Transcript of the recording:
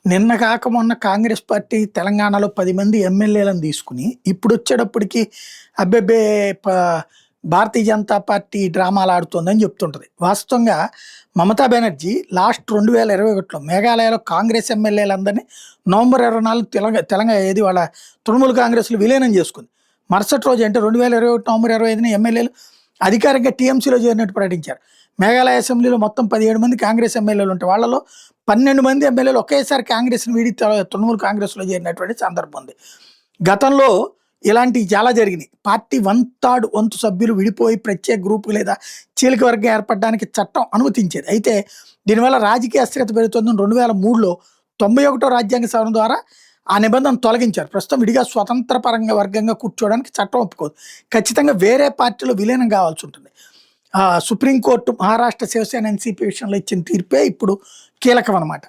నిన్న కాక మొన్న కాంగ్రెస్ పార్టీ తెలంగాణలో 10 మంది ఎమ్మెల్యేలను తీసుకుని ఇప్పుడు వచ్చేటప్పటికి అబ్బెబ్బే ప భారతీయ జనతా పార్టీ డ్రామాలు ఆడుతోందని చెప్తుంటది. వాస్తవంగా మమతా బెనర్జీ లాస్ట్ 2021లో మేఘాలయలో కాంగ్రెస్ ఎమ్మెల్యేలందరినీ నవంబర్ 24 తెలంగాణ ఏది వాళ్ళ తృణమూల్ కాంగ్రెస్‌లో విలీనం చేసుకుంది. మరుసటి రోజు అంటే 2021 నవంబర్ 25న ఎమ్మెల్యేలు అధికారికంగా టీఎంసీలో చేరినట్టు ప్రకటించారు. మేఘాలయ అసెంబ్లీలో మొత్తం 17 మంది కాంగ్రెస్ ఎమ్మెల్యేలు ఉంటే వాళ్ళలో 12 మంది ఎమ్మెల్యేలు ఒకేసారి కాంగ్రెస్‌ని వీడి తృణమూల్ కాంగ్రెస్‌లో చేరినటువంటి సందర్భం ఉంది. గతంలో ఇలాంటివి చాలా జరిగినాయి. పార్టీ వంతు సభ్యులు విడిపోయి ప్రత్యేక గ్రూపు లేదా చీలిక వర్గం ఏర్పడడానికి చట్టం అనుమతించేది. అయితే దీనివల్ల రాజకీయ అస్థిరత పెరుగుతుందని 2003లో 91వ రాజ్యాంగ సవరణ ద్వారా ఆ నిబంధన తొలగించారు. ప్రస్తుతం విడిగా స్వతంత్ర పరంగా వర్గంగా కూర్చోవడానికి చట్టం ఒప్పుకోదు. ఖచ్చితంగా వేరే పార్టీలో విలీనం కావాల్సి ఉంటుంది. సుప్రీంకోర్టు మహారాష్ట్ర శివసేన ఎన్సీపీ విషయంలో ఇచ్చిన తీర్పే ఇప్పుడు కీలకం అన్నమాట.